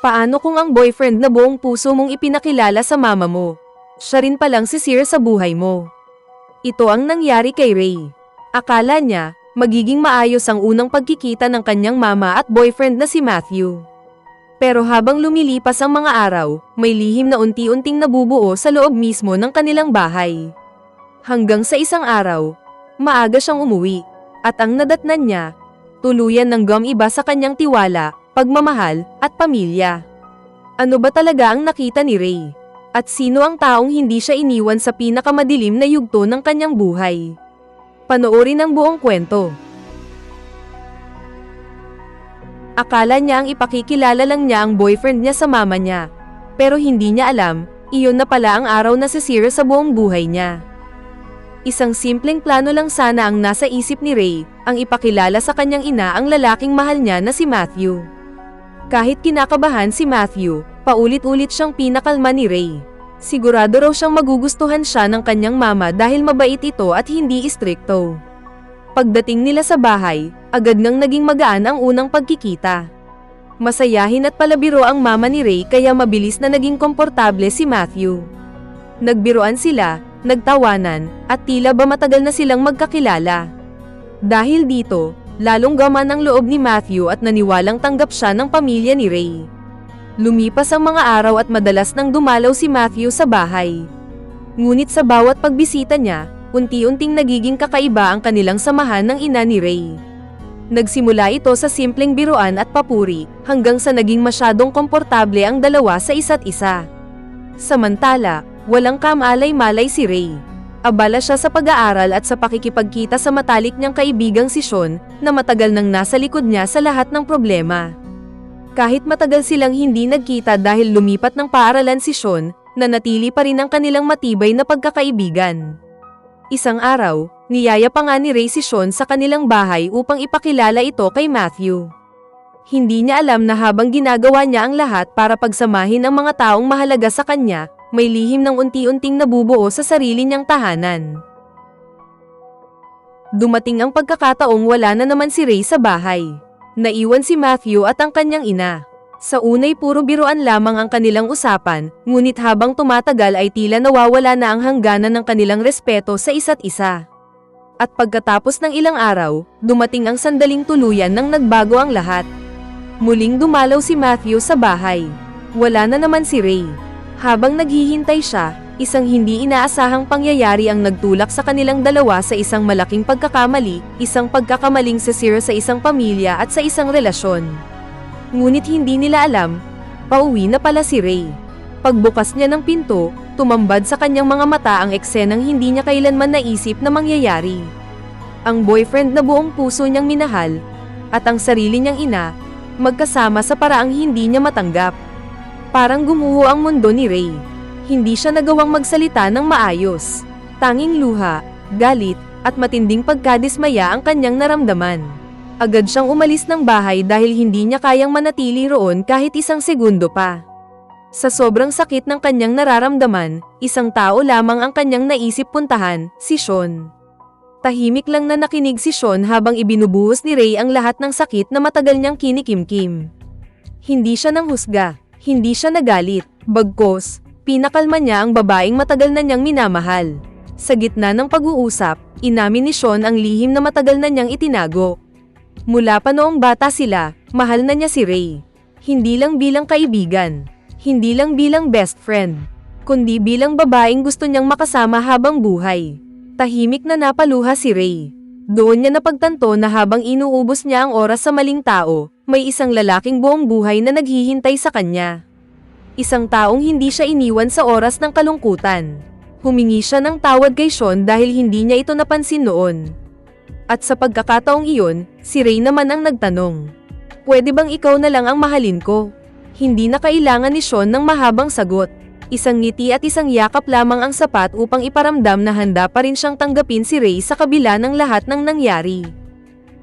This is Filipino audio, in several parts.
Paano kung ang boyfriend na buong puso mong ipinakilala sa mama mo, siya rin palang si Sir sa buhay mo? Ito ang nangyari kay Ray. Akala niya, magiging maayos ang unang pagkikita ng kanyang mama at boyfriend na si Matthew. Pero habang lumilipas ang mga araw, may lihim na unti-unting nabubuo sa loob mismo ng kanilang bahay. Hanggang sa isang araw, maaga siyang umuwi, at ang nadatnan niya, tuluyan ng gumiba sa kanyang tiwala, pagmamahal, at pamilya. Ano ba talaga ang nakita ni Ray? At sino ang taong hindi siya iniwan sa pinakamadilim na yugto ng kanyang buhay? Panoorin ang buong kwento. Akala niya ang ipakikilala lang niya ang boyfriend niya sa mama niya. Pero hindi niya alam, iyon na pala ang araw na sisira sa buong buhay niya. Isang simpleng plano lang sana ang nasa isip ni Ray, ang ipakilala sa kanyang ina ang lalaking mahal niya na si Matthew. Kahit kinakabahan si Matthew, paulit-ulit siyang pinakalma ni Ray. Sigurado raw siyang magugustuhan siya ng kanyang mama dahil mabait ito at hindi istrikto. Pagdating nila sa bahay, agad ngang naging magaan ang unang pagkikita. Masayahin at palabiro ang mama ni Ray kaya mabilis na naging komportable si Matthew. Nagbiruan sila, nagtawanan, at tila ba matagal na silang magkakilala. Dahil dito, lalong gaman ang loob ni Matthew at naniwalang tanggap siya ng pamilya ni Ray. Lumipas ang mga araw at madalas nang dumalaw si Matthew sa bahay. Ngunit sa bawat pagbisita niya, unti-unting nagiging kakaiba ang kanilang samahan ng ina ni Ray. Nagsimula ito sa simpleng biruan at papuri, hanggang sa naging masyadong komportable ang dalawa sa isa't isa. Samantala, walang kamalay-malay si Ray. Abala siya sa pag-aaral at sa pakikipagkita sa matalik niyang kaibigang si Sean, na matagal nang nasa likod niya sa lahat ng problema. Kahit matagal silang hindi nagkita dahil lumipat ng paaralan si Sean, nanatili pa rin ang kanilang matibay na pagkakaibigan. Isang araw, niyaya pa nga ni Ray si Sean sa kanilang bahay upang ipakilala ito kay Matthew. Hindi niya alam na habang ginagawa niya ang lahat para pagsamahin ang mga taong mahalaga sa kanya, may lihim ng unti-unting nabubuo sa sarili niyang tahanan. Dumating ang pagkakataong wala na naman si Ray sa bahay. Naiwan si Matthew at ang kanyang ina. Sa unay puro biruan lamang ang kanilang usapan, ngunit habang tumatagal ay tila nawawala na ang hangganan ng kanilang respeto sa isa't isa. At pagkatapos ng ilang araw, dumating ang sandaling tuluyan nang nagbago ang lahat. Muling dumalaw si Matthew sa bahay. Wala na naman si Ray. Habang naghihintay siya, isang hindi inaasahang pangyayari ang nagtulak sa kanilang dalawa sa isang malaking pagkakamali, isang pagkakamaling sisira sa isang pamilya at sa isang relasyon. Ngunit hindi nila alam, pauwi na pala si Ray. Pagbukas niya ng pinto, tumambad sa kanyang mga mata ang eksenang hindi niya kailanman naisip na mangyayari. Ang boyfriend na buong puso niyang minahal, at ang sarili niyang ina, magkasama sa paraang hindi niya matanggap. Parang gumuho ang mundo ni Ray. Hindi siya nagawang magsalita ng maayos. Tanging luha, galit, at matinding pagkadismaya ang kanyang naramdaman. Agad siyang umalis ng bahay dahil hindi niya kayang manatili roon kahit isang segundo pa. Sa sobrang sakit ng kanyang nararamdaman, isang tao lamang ang kanyang naisip puntahan, si Sean. Tahimik lang na nakinig si Sean habang ibinubuhos ni Ray ang lahat ng sakit na matagal niyang kinikimkim. Hindi siya nanghusga, hindi siya nagalit, bagkus, pinakalma niya ang babaeng matagal na niyang minamahal. Sa gitna ng pag-uusap, inamin ni Sean ang lihim na matagal na niyang itinago. Mula pa noong bata sila, mahal na niya si Ray. Hindi lang bilang kaibigan, hindi lang bilang best friend, kundi bilang babaeng gusto niyang makasama habang buhay. Tahimik na napaluha si Ray. Doon niya napagtanto na habang inuubos niya ang oras sa maling tao, may isang lalaking buong buhay na naghihintay sa kanya. Isang taong hindi siya iniwan sa oras ng kalungkutan. Humingi siya ng tawad kay Sean dahil hindi niya ito napansin noon. At sa pagkakataong iyon, si Ray naman ang nagtanong, "Pwede bang ikaw na lang ang mahalin ko?" Hindi na kailangan ni Sean ng mahabang sagot. Isang ngiti at isang yakap lamang ang sapat upang iparamdam na handa pa rin siyang tanggapin si Ray sa kabila ng lahat ng nangyari.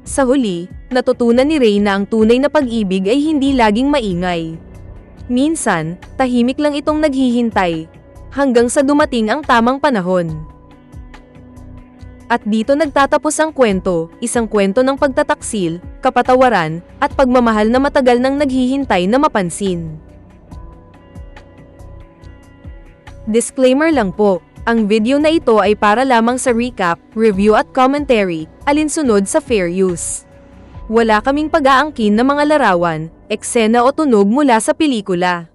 Sa huli, natutunan ni Ray na ang tunay na pag-ibig ay hindi laging maingay. Minsan, tahimik lang itong naghihintay, hanggang sa dumating ang tamang panahon. At dito nagtatapos ang kwento, isang kwento ng pagtataksil, kapatawaran, at pagmamahal na matagal nang naghihintay na mapansin. Disclaimer lang po, ang video na ito ay para lamang sa recap, review at commentary, alinsunod sa fair use. Wala kaming pag-aangkin na mga larawan, eksena o tunog mula sa pelikula.